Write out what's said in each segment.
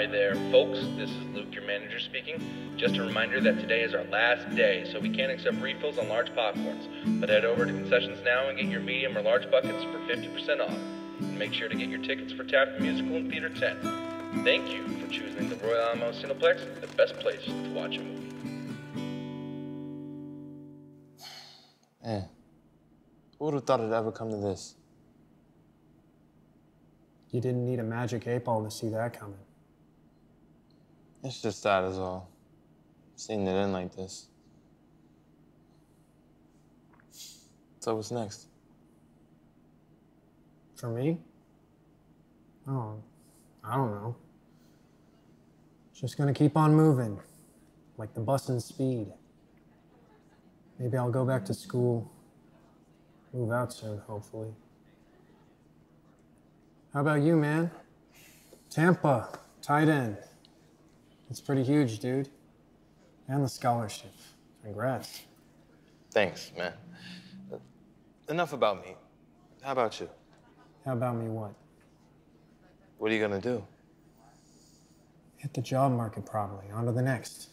Hi there, folks. This is Luke, your manager speaking. Just a reminder that today is our last day, so we can't accept refills on large popcorns. But head over to Concessions now and get your medium or large buckets for 50% off. And make sure to get your tickets for Taft Musical and Theater 10. Thank you for choosing the Royal Alamo Cineplex, the best place to watch a movie. Man, who would have thought it'd ever come to this? You didn't need a magic 8-ball to see that coming. It's just sad as all. Seeing it end like this. So what's next? For me? Oh, I don't know. Just gonna keep on moving, like the bus in Speed. Maybe I'll go back to school. Move out soon, hopefully. How about you, man? Tampa, tight end. It's pretty huge, dude. And the scholarship. Congrats. Thanks, man. Enough about me. How about you? How about me what? What are you gonna do? Hit the job market probably. On to the next.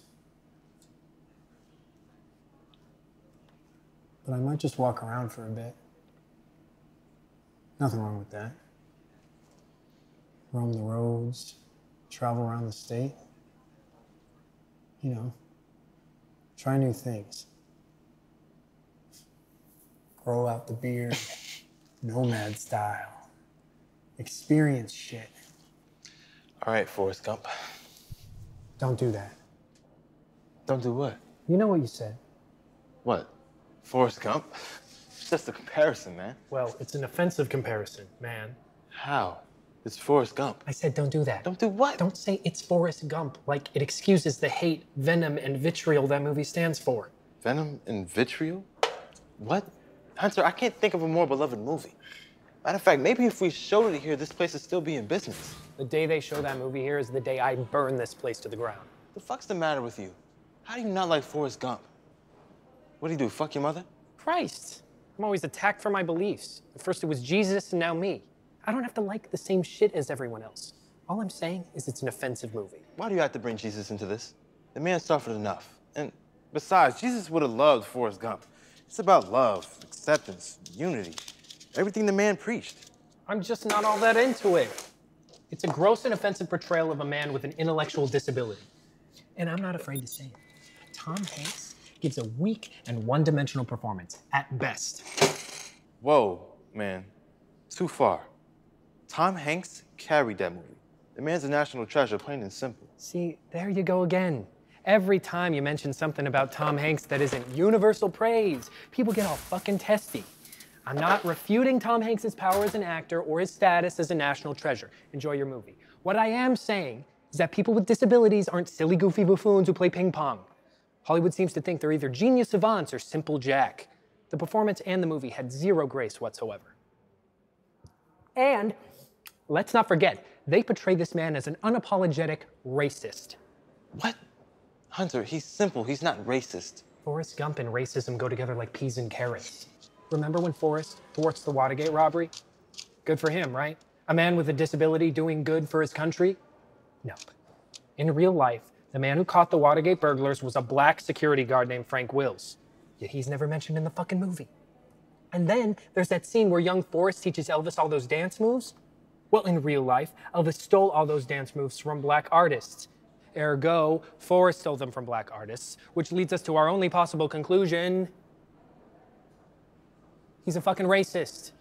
But I might just walk around for a bit. Nothing wrong with that. Roam the roads, travel around the state. You know, try new things. Grow out the beard, nomad style. Experience shit. All right, Forrest Gump. Don't do that. Don't do what? You know what you said. What? Forrest Gump? It's just a comparison, man. Well, it's an offensive comparison, man. How? It's Forrest Gump. I said don't do that. Don't do what? Don't say it's Forrest Gump like it excuses the hate, venom, and vitriol that movie stands for. Venom and vitriol? What? Hunter, I can't think of a more beloved movie. Matter of fact, maybe if we showed it here, this place would still be in business. The day they show that movie here is the day I burn this place to the ground. The fuck's the matter with you? How do you not like Forrest Gump? What do you do, fuck your mother? Christ. I'm always attacked for my beliefs. At first it was Jesus and now me. I don't have to like the same shit as everyone else. All I'm saying is it's an offensive movie. Why do you have to bring Jesus into this? The man suffered enough. And besides, Jesus would have loved Forrest Gump. It's about love, acceptance, unity. Everything the man preached. I'm just not all that into it. It's a gross and offensive portrayal of a man with an intellectual disability. And I'm not afraid to say it. Tom Hanks gives a weak and one-dimensional performance, at best. Whoa, man. Too far. Tom Hanks carried that movie. The man's a national treasure, plain and simple. See, there you go again. Every time you mention something about Tom Hanks that isn't universal praise, people get all fucking testy. I'm not refuting Tom Hanks' power as an actor or his status as a national treasure. Enjoy your movie. What I am saying is that people with disabilities aren't silly, goofy buffoons who play ping pong. Hollywood seems to think they're either genius savants or simple jack. The performance and the movie had zero grace whatsoever. And let's not forget, they portray this man as an unapologetic racist. What? Hunter, he's simple. He's not racist. Forrest Gump and racism go together like peas and carrots. Remember when Forrest thwarts the Watergate robbery? Good for him, right? A man with a disability doing good for his country? No. In real life, the man who caught the Watergate burglars was a black security guard named Frank Wills. Yet he's never mentioned in the fucking movie. And then there's that scene where young Forrest teaches Elvis all those dance moves. Well, in real life, Elvis stole all those dance moves from black artists. Ergo, Forrest stole them from black artists, which leads us to our only possible conclusion. He's a fucking racist.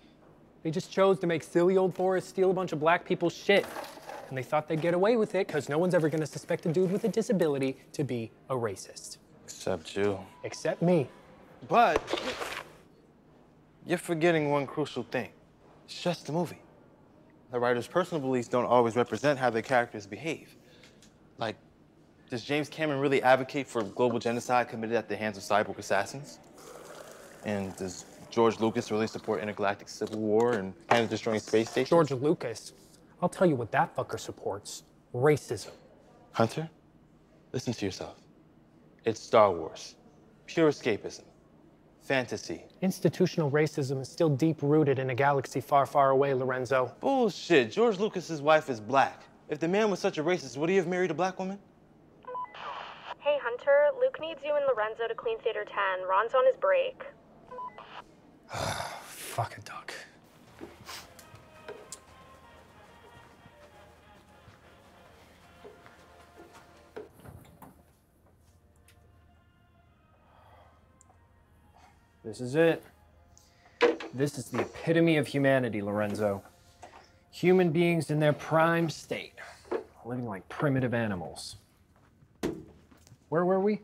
They just chose to make silly old Forrest steal a bunch of black people's shit. And they thought they'd get away with it because no one's ever gonna suspect a dude with a disability to be a racist. Except you. Except me. But you're forgetting one crucial thing. It's just a movie. The writer's personal beliefs don't always represent how their characters behave. Like, does James Cameron really advocate for global genocide committed at the hands of cyborg assassins? And does George Lucas really support intergalactic civil war and planet-destroying space stations? George Lucas. I'll tell you what that fucker supports. Racism. Hunter, listen to yourself. It's Star Wars. Pure escapism. Fantasy. Institutional racism is still deep-rooted in a galaxy far, far away, Lorenzo. Bullshit. George Lucas's wife is black. If the man was such a racist, would he have married a black woman? Hey, Hunter. Luke needs you and Lorenzo to clean Theater 10. Ron's on his break. Fuck a duck. This is it. This is the epitome of humanity, Lorenzo. Human beings in their prime state, living like primitive animals. Where were we?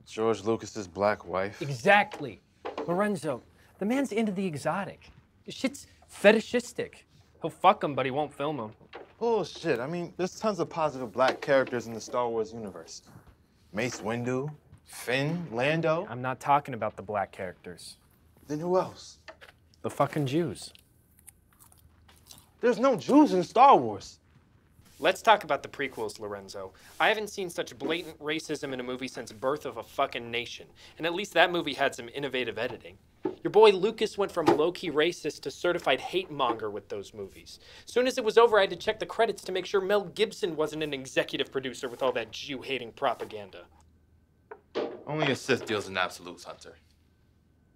George Lucas's black wife. Exactly. Lorenzo, the man's into the exotic. This shit's fetishistic. He'll fuck him, but he won't film him. Bullshit. I mean, there's tons of positive black characters in the Star Wars universe. Mace Windu, Finn, Lando. I'm not talking about the black characters. Then who else? The fucking Jews. There's no Jews in Star Wars. Let's talk about the prequels, Lorenzo. I haven't seen such blatant racism in a movie since Birth of a Fucking Nation. And at least that movie had some innovative editing. Your boy Lucas went from low-key racist to certified hate monger with those movies. Soon as it was over, I had to check the credits to make sure Mel Gibson wasn't an executive producer with all that Jew-hating propaganda. Only a Sith deals in absolutes, Hunter.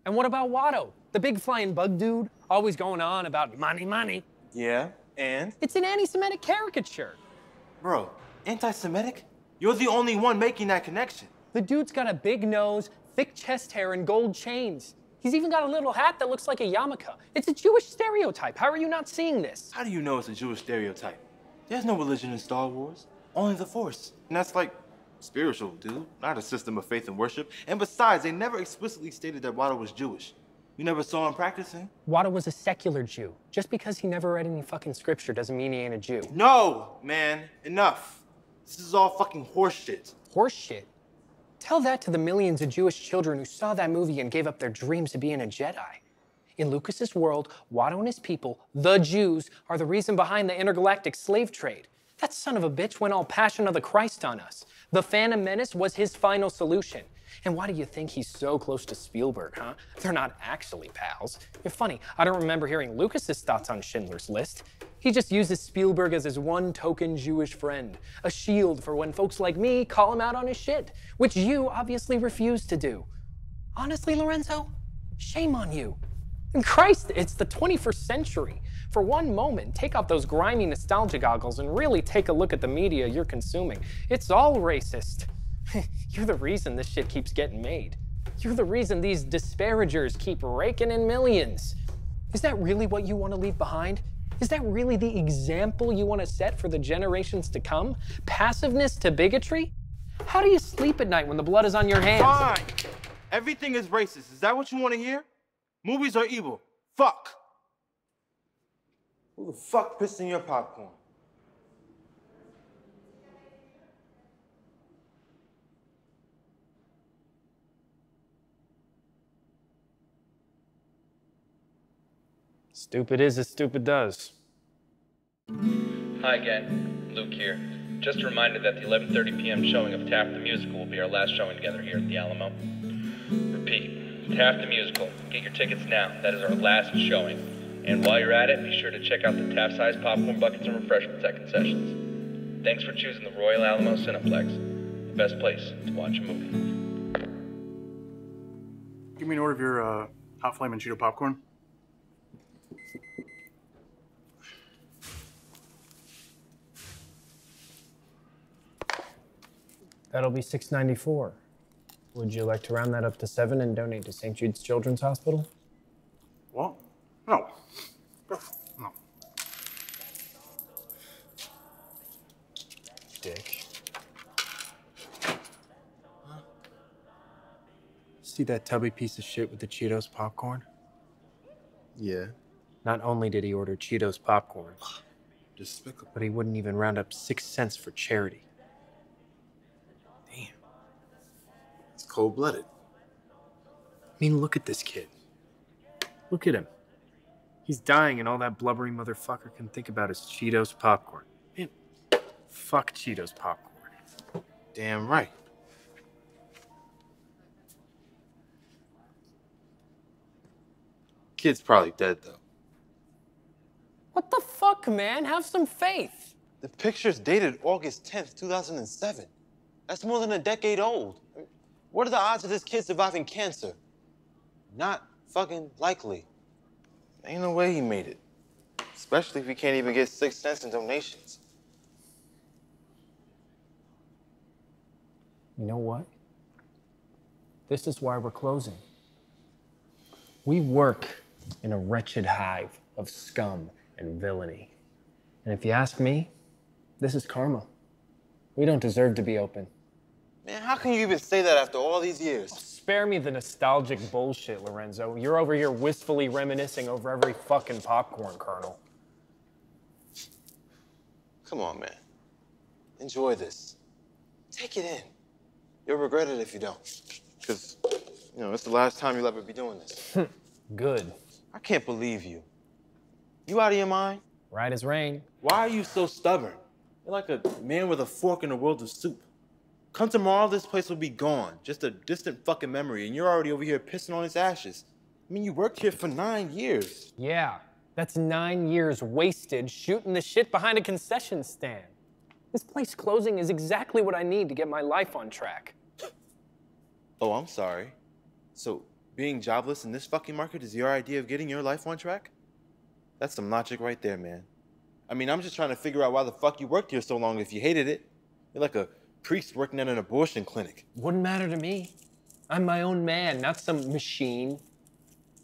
And what about Watto? The big flying bug dude, always going on about money, money. Yeah, and? It's an anti-Semitic caricature. Bro, anti-Semitic? You're the only one making that connection. The dude's got a big nose, thick chest hair, and gold chains. He's even got a little hat that looks like a yarmulke. It's a Jewish stereotype. How are you not seeing this? How do you know it's a Jewish stereotype? There's no religion in Star Wars, only the Force. And that's like spiritual, dude, not a system of faith and worship. And besides, they never explicitly stated that Watto was Jewish. You never saw him practicing? Watto was a secular Jew. Just because he never read any fucking scripture doesn't mean he ain't a Jew. No, man, enough. This is all fucking horseshit. Horseshit? Tell that to the millions of Jewish children who saw that movie and gave up their dreams of being a Jedi. In Lucas's world, Watto and his people, the Jews, are the reason behind the intergalactic slave trade. That son of a bitch went all Passion of the Christ on us. The Phantom Menace was his final solution. And why do you think he's so close to Spielberg, huh? They're not actually pals. You're funny, I don't remember hearing Lucas's thoughts on Schindler's List. He just uses Spielberg as his one token Jewish friend, a shield for when folks like me call him out on his shit, which you obviously refuse to do. Honestly, Lorenzo, shame on you. And Christ, it's the 21st century. For one moment, take off those grimy nostalgia goggles and really take a look at the media you're consuming. It's all racist. You're the reason this shit keeps getting made. You're the reason these disparagers keep raking in millions. Is that really what you want to leave behind? Is that really the example you want to set for the generations to come? Passiveness to bigotry? How do you sleep at night when the blood is on your hands? Fine. Everything is racist. Is that what you want to hear? Movies are evil. Fuck. Who the fuck pissed in your popcorn? Stupid is as stupid does. Hi again, Luke here. Just a reminder that the 11:30 p.m. showing of Taft the Musical will be our last showing together here at the Alamo. Repeat, Taft the Musical. Get your tickets now. That is our last showing. And while you're at it, be sure to check out the Taft-sized popcorn buckets and refreshments at Concessions. Thanks for choosing the Royal Alamo Cineplex, the best place to watch a movie. Give me an order of your hot flame and Cheeto popcorn. That'll be $6.94. Would you like to round that up to $7 and donate to St. Jude's Children's Hospital? What? No. No. Dick. Huh? See that tubby piece of shit with the Cheetos popcorn? Yeah. Not only did he order Cheetos popcorn, Despicable. but he wouldn't even round up 6 cents for charity. Damn. It's cold-blooded. I mean, look at this kid. Look at him. He's dying and all that blubbery motherfucker can think about is Cheetos popcorn. Man, fuck Cheetos popcorn. Damn right. Kid's probably dead, though. What the fuck, man? Have some faith. The picture's dated August 10th, 2007. That's more than a decade old. What are the odds of this kid surviving cancer? Not fucking likely. Ain't no way he made it. Especially if he can't even get 6 cents in donations. You know what? This is why we're closing. We work in a wretched hive of scum and villainy. And if you ask me, this is karma. We don't deserve to be open. Man, how can you even say that after all these years? Spare me the nostalgic bullshit, Lorenzo. You're over here wistfully reminiscing over every fucking popcorn kernel. Come on, man. Enjoy this. Take it in. You'll regret it if you don't. Because, it's the last time you'll ever be doing this. Good. I can't believe you. You out of your mind? Right as rain. Why are you so stubborn? You're like a man with a fork in a world of soup. Come tomorrow, this place will be gone. Just a distant fucking memory, and you're already over here pissing on its ashes. I mean, you worked here for 9 years. Yeah, that's 9 years wasted shooting the shit behind a concession stand. This place closing is exactly what I need to get my life on track. Oh, I'm sorry. So, being jobless in this fucking market is your idea of getting your life on track? That's some logic right there, man. I mean, I'm just trying to figure out why the fuck you worked here so long if you hated it. You're like a priest working at an abortion clinic. Wouldn't matter to me. I'm my own man, not some machine.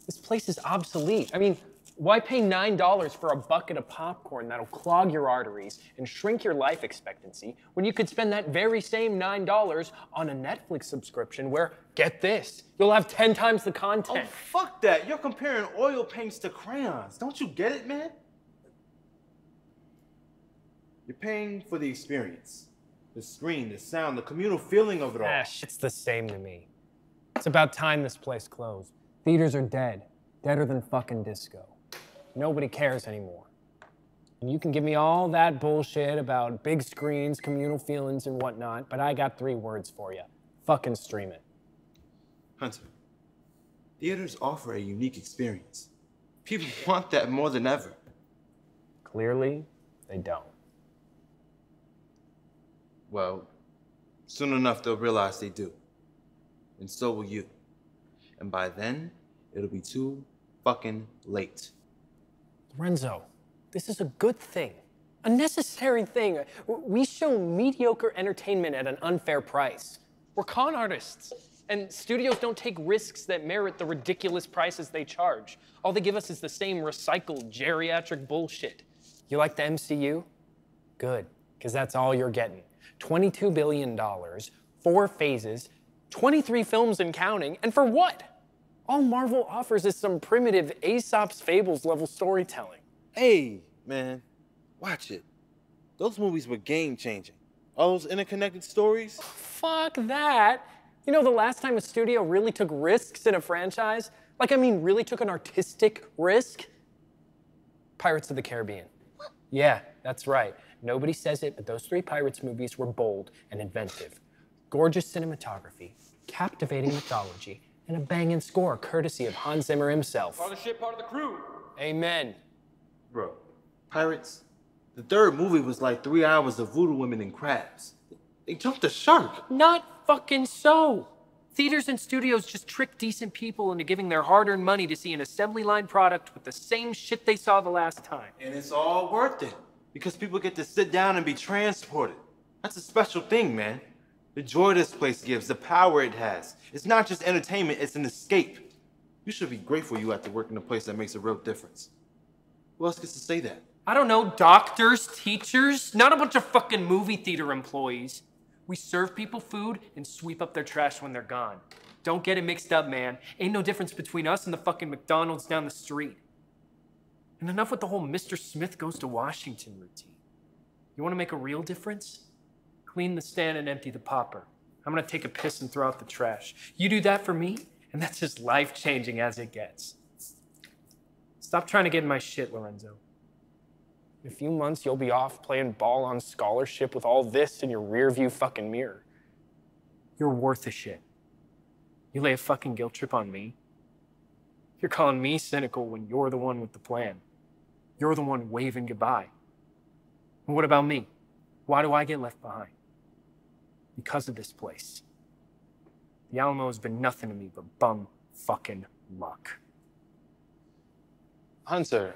This place is obsolete. I mean, why pay $9 for a bucket of popcorn that'll clog your arteries and shrink your life expectancy when you could spend that very same $9 on a Netflix subscription where, get this, you'll have 10 times the content. Oh, fuck that. You're comparing oil paints to crayons. Don't you get it, man? You're paying for the experience. The screen, the sound, the communal feeling of it all. It's the same to me. It's about time this place closed. Theaters are dead. Deader than fucking disco. Nobody cares anymore. And you can give me all that bullshit about big screens, communal feelings, and whatnot, but I got 3 words for you. Fucking stream it. Hunter, theaters offer a unique experience. People want that more than ever. Clearly, they don't. Well, soon enough they'll realize they do. And so will you. And by then, it'll be too fucking late. Lorenzo, this is a good thing. A necessary thing. We show mediocre entertainment at an unfair price. We're con artists. And studios don't take risks that merit the ridiculous prices they charge. All they give us is the same recycled geriatric bullshit. You like the MCU? Good, because that's all you're getting. $22 billion, 4 phases, 23 films and counting, and for what? All Marvel offers is some primitive Aesop's Fables level storytelling. Hey, man, watch it. Those movies were game-changing. All those interconnected stories. Fuck that. You know the last time a studio really took risks in a franchise? Like, I mean, really took an artistic risk? Pirates of the Caribbean. What? Yeah, that's right. Nobody says it, but those 3 Pirates movies were bold and inventive. Gorgeous cinematography, captivating mythology, and a banging score courtesy of Hans Zimmer himself. Part of the ship, part of the crew. Amen. Bro, Pirates? The 3rd movie was like 3 hours of voodoo women and crabs. They jumped the shark. Not fucking so. Theaters and studios just trick decent people into giving their hard-earned money to see an assembly line product with the same shit they saw the last time. And it's all worth it. Because people get to sit down and be transported. That's a special thing, man. The joy this place gives, the power it has. It's not just entertainment, it's an escape. You should be grateful you have to work in a place that makes a real difference. Who else gets to say that? I don't know, doctors, teachers, not a bunch of fucking movie theater employees. We serve people food and sweep up their trash when they're gone. Don't get it mixed up, man. Ain't no difference between us and the fucking McDonald's down the street. And enough with the whole Mr. Smith goes to Washington routine. You want to make a real difference? Clean the stand and empty the popper. I'm gonna take a piss and throw out the trash. You do that for me, and that's as life-changing as it gets. Stop trying to get in my shit, Lorenzo. In a few months, you'll be off playing ball on scholarship with all this in your rearview fucking mirror. You're worth a shit. You lay a fucking guilt trip on me? You're calling me cynical when you're the one with the plan. You're the one waving goodbye. And what about me? Why do I get left behind? Because of this place. The Alamo has been nothing to me but bum fucking luck. Hunter,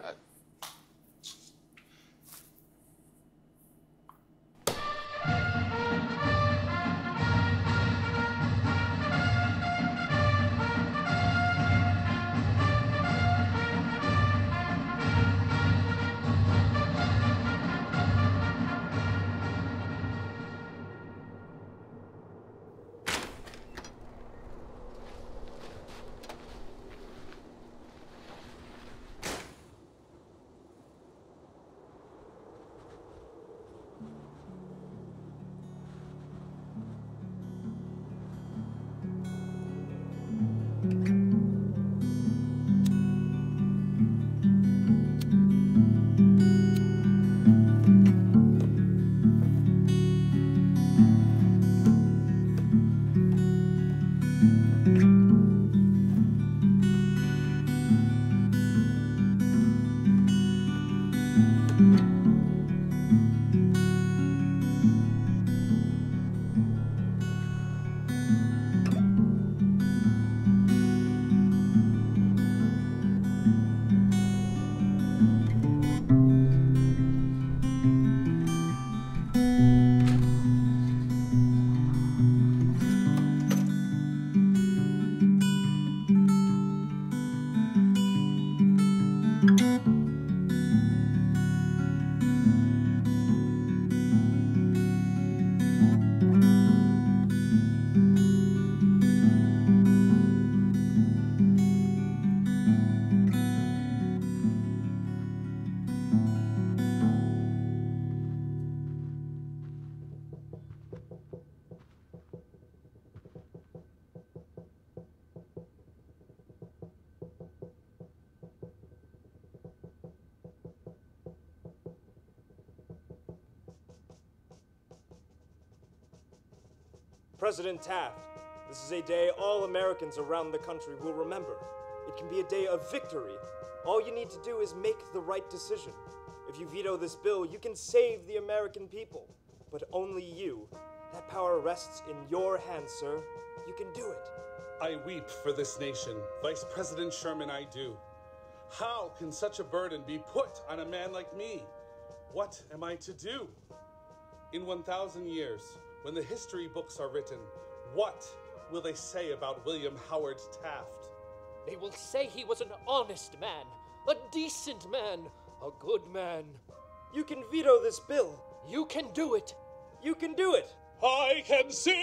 President Taft, this is a day all Americans around the country will remember. It can be a day of victory. All you need to do is make the right decision. If you veto this bill, you can save the American people. But only you. That power rests in your hands, sir. You can do it. I weep for this nation. Vice President Sherman, I do. How can such a burden be put on a man like me? What am I to do? In 1,000 years, when the history books are written, what will they say about William Howard Taft? They will say he was an honest man, a decent man, a good man. You can veto this bill. You can do it. You can do it. I can sing!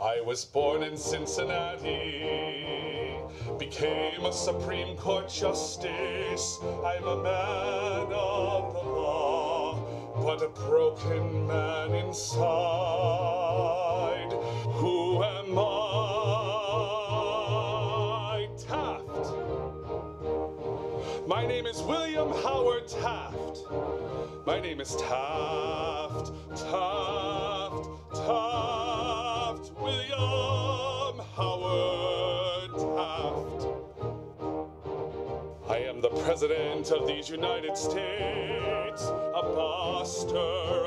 I was born in Cincinnati, became a Supreme Court justice. I'm a man of the law, but a broken man inside. Who am I? Taft. My name is William Howard Taft. My name is Taft, Taft, Taft, William Howard Taft. I am the President of these United States, a buster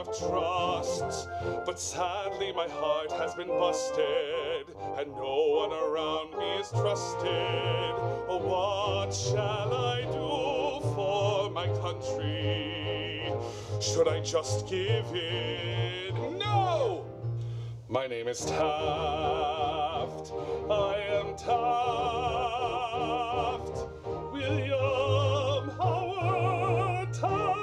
of trusts, but sadly my heart has been busted, and no one around me is trusted. Oh, what shall I do for my country? Should I just give in? No! My name is Taft. I am Taft. William Howard Taft.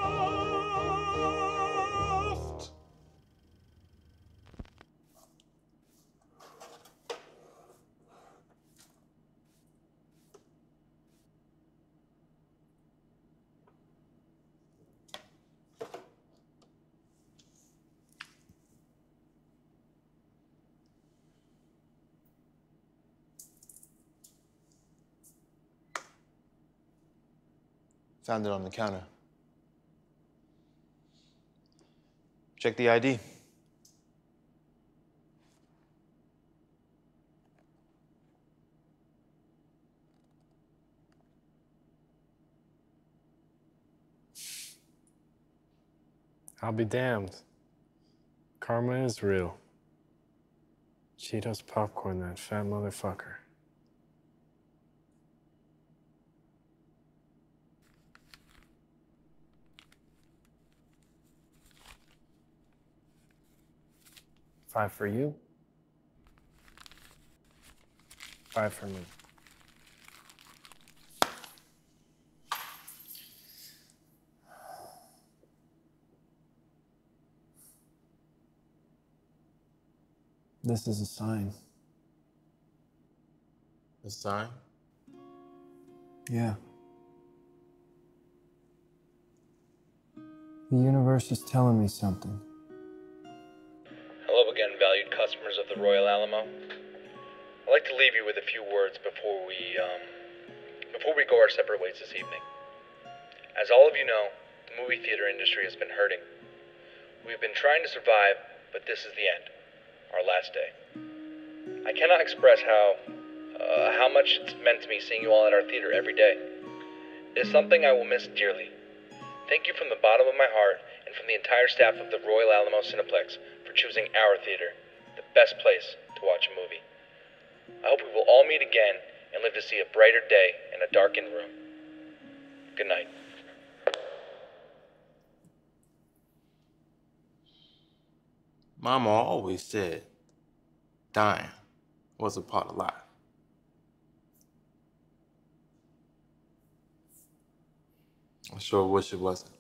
Found it on the counter. Check the ID. I'll be damned. Karma is real. Cheetos popcorn, that fat motherfucker. Five for you. 5 for me. This is a sign. A sign? Yeah. The universe is telling me something. Hello again, valued customers of the Royal Alamo. I'd like to leave you with a few words before we go our separate ways this evening. As all of you know, the movie theater industry has been hurting. We've been trying to survive, but this is the end. Our last day. I cannot express how much it's meant to me seeing you all at our theater every day. It is something I will miss dearly. Thank you from the bottom of my heart and from the entire staff of the Royal Alamo Cineplex for choosing our theater, the best place to watch a movie. I hope we will all meet again and live to see a brighter day in a darkened room. Good night. Mama always said dying was a part of life. I sure wish it wasn't.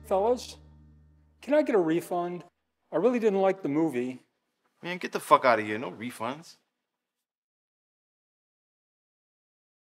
Fellas, can I get a refund? I really didn't like the movie. Man, get the fuck out of here. No refunds.